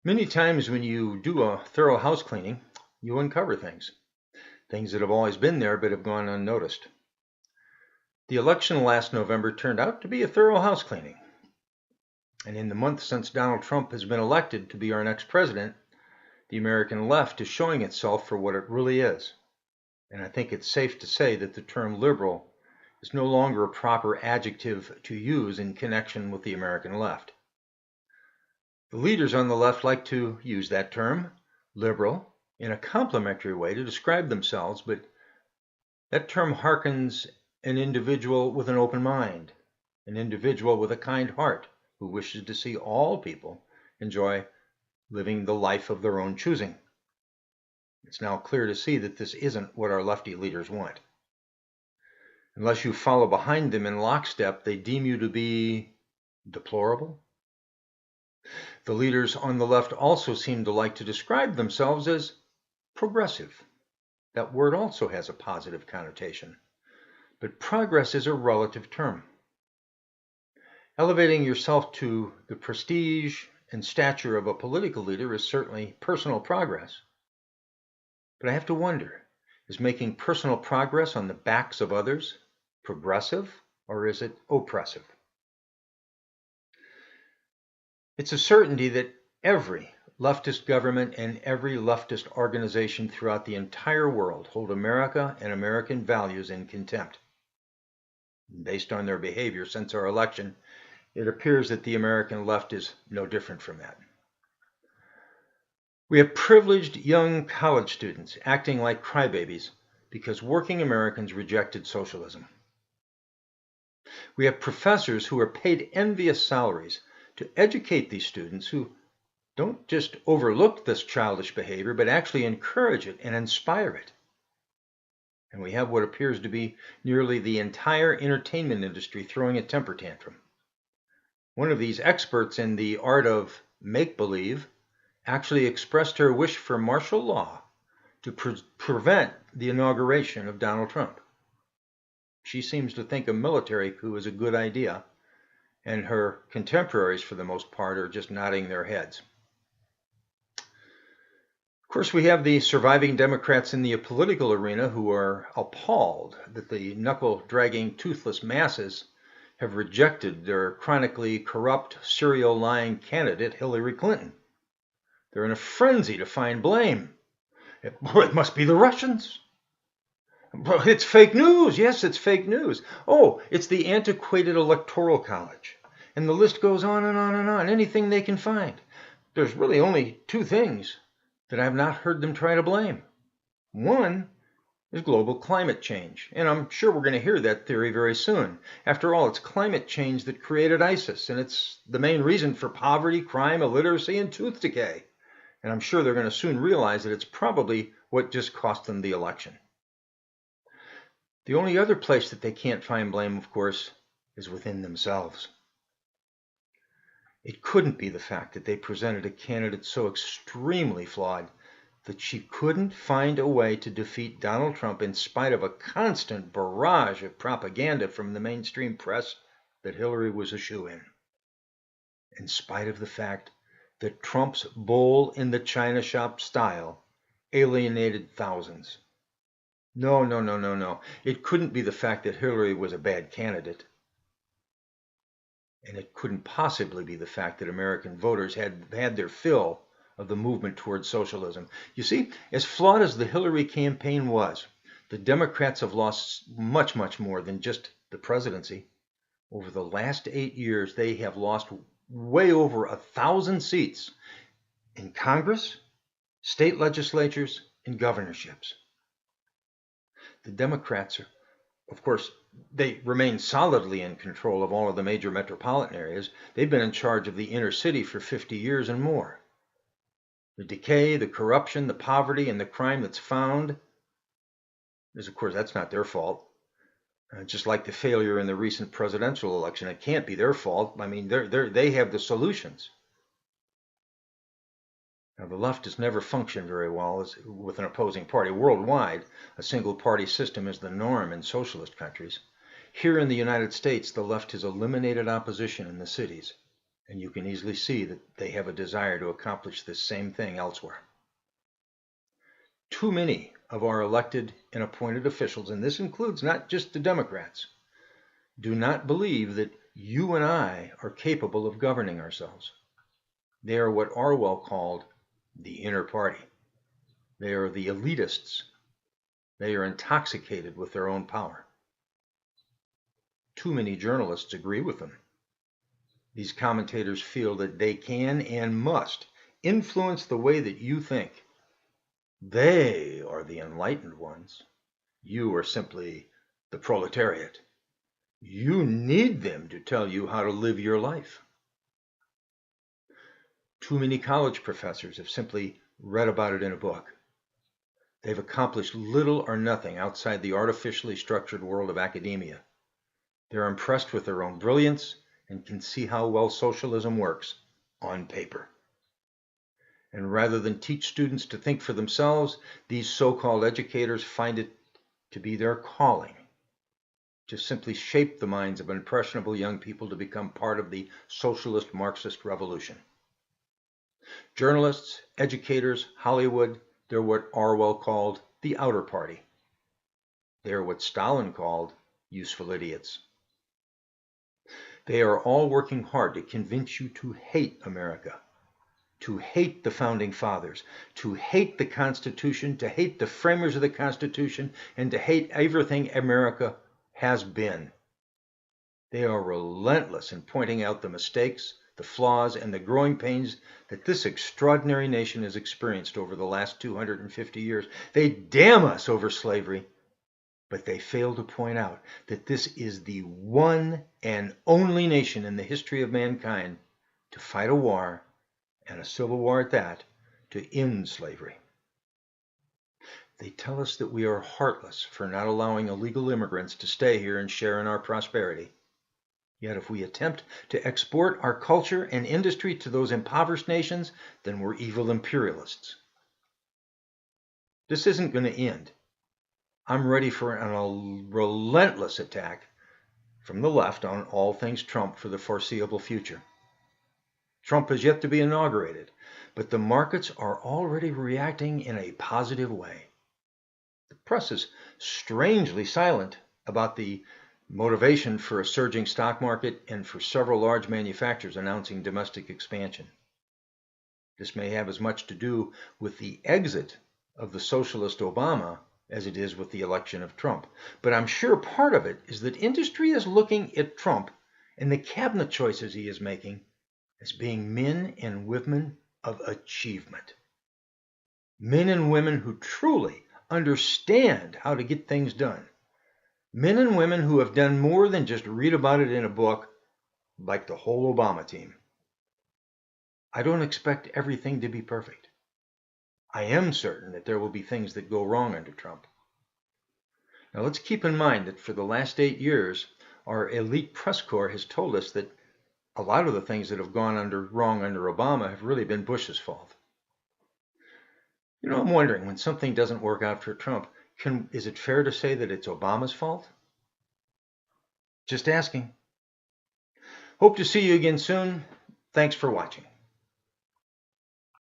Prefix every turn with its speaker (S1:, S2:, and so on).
S1: Many times when you do a thorough house cleaning, you uncover things that have always been there but have gone unnoticed. The election last November turned out to be a thorough house cleaning. And in the month since Donald Trump has been elected to be our next president, the American left is showing itself for what it really is. And I think it's safe to say that the term liberal is no longer a proper adjective to use in connection with the American left. The leaders on the left like to use that term, liberal, in a complimentary way to describe themselves, but that term harkens an individual with an open mind, an individual with a kind heart who wishes to see all people enjoy living the life of their own choosing. It's now clear to see that this isn't what our lefty leaders want. Unless you follow behind them in lockstep, they deem you to be deplorable. The leaders on the left also seem to like to describe themselves as progressive. That word also has a positive connotation. But progress is a relative term. Elevating yourself to the prestige and stature of a political leader is certainly personal progress. But I have to wonder, is making personal progress on the backs of others progressive, or is it oppressive? It's a certainty that every leftist government and every leftist organization throughout the entire world hold America and American values in contempt. Based on their behavior since our election, it appears that the American left is no different from that. We have privileged young college students acting like crybabies because working Americans rejected socialism. We have professors who are paid envious salaries to educate these students who don't just overlook this childish behavior, but actually encourage it and inspire it. And we have what appears to be nearly the entire entertainment industry throwing a temper tantrum. One of these experts in the art of make-believe actually expressed her wish for martial law to prevent the inauguration of Donald Trump. She seems to think a military coup is a good idea, and her contemporaries, for the most part, are just nodding their heads. Of course, we have the surviving Democrats in the political arena who are appalled that the knuckle-dragging, toothless masses have rejected their chronically corrupt, serial-lying candidate, Hillary Clinton. They're in a frenzy to find blame. It must be the Russians. It's fake news. Yes, it's fake news. Oh, it's the antiquated electoral college. And the list goes on and on and on. Anything they can find. There's really only two things that I've not heard them try to blame. One is global climate change. And I'm sure we're going to hear that theory very soon. After all, it's climate change that created ISIS. And it's the main reason for poverty, crime, illiteracy, and tooth decay. And I'm sure they're going to soon realize that it's probably what just cost them the election. The only other place that they can't find blame, of course, is within themselves. It couldn't be the fact that they presented a candidate so extremely flawed that she couldn't find a way to defeat Donald Trump in spite of a constant barrage of propaganda from the mainstream press that Hillary was a shoo-in. In spite of the fact that Trump's bull in the China shop style alienated thousands. No. It couldn't be the fact that Hillary was a bad candidate. And it couldn't possibly be the fact that American voters had their fill of the movement towards socialism. You see, as flawed as the Hillary campaign was, the Democrats have lost much, much more than just the presidency. Over the last 8 years, they have lost way over 1,000 seats in Congress, state legislatures, and governorships. The Democrats are, of course, they remain solidly in control of all of the major metropolitan areas. They've been in charge of the inner city for 50 years and more. The decay, the corruption, the poverty, and the crime that's found is, of course, that's not their fault. Just like the failure in the recent presidential election, it can't be their fault. I mean, they have the solutions. Now, the left has never functioned very well with an opposing party. Worldwide, a single-party system is the norm in socialist countries. Here in the United States, the left has eliminated opposition in the cities. And you can easily see that they have a desire to accomplish this same thing elsewhere. Too many of our elected and appointed officials, and this includes not just the Democrats, do not believe that you and I are capable of governing ourselves. They are what Orwell called the inner party. They are the elitists. They are intoxicated with their own power. Too many journalists agree with them. These commentators feel that they can and must influence the way that you think. They are the enlightened ones. You are simply the proletariat. You need them to tell you how to live your life. Too many college professors have simply read about it in a book. They've accomplished little or nothing outside the artificially structured world of academia. They're impressed with their own brilliance and can see how well socialism works on paper. And rather than teach students to think for themselves, these so-called educators find it to be their calling to simply shape the minds of impressionable young people to become part of the socialist Marxist revolution. Journalists, educators, Hollywood, they're what Orwell called the outer party. They're what Stalin called useful idiots. They are all working hard to convince you to hate America, to hate the founding fathers, to hate the Constitution, to hate the framers of the Constitution, and to hate everything America has been. They are relentless in pointing out the mistakes, the flaws, and the growing pains that this extraordinary nation has experienced over the last 250 years. They damn us over slavery, but they fail to point out that this is the one and only nation in the history of mankind to fight a war, and a civil war at that, to end slavery. They tell us that we are heartless for not allowing illegal immigrants to stay here and share in our prosperity. Yet if we attempt to export our culture and industry to those impoverished nations, then we're evil imperialists. This isn't going to end. I'm ready for a relentless attack from the left on all things Trump for the foreseeable future. Trump has yet to be inaugurated, but the markets are already reacting in a positive way. The press is strangely silent about the motivation for a surging stock market and for several large manufacturers announcing domestic expansion. This may have as much to do with the exit of the socialist Obama as it is with the election of Trump. But I'm sure part of it is that industry is looking at Trump and the cabinet choices he is making as being men and women of achievement. Men and women who truly understand how to get things done. Men and women who have done more than just read about it in a book, like the whole Obama team. I don't expect everything to be perfect. I am certain that there will be things that go wrong under Trump. Now let's keep in mind that for the last 8 years, our elite press corps has told us that a lot of the things that have gone wrong under Obama have really been Bush's fault. I'm wondering, when something doesn't work out for Trump, is it fair to say that it's Obama's fault? Just asking. Hope to see you again soon. Thanks for watching.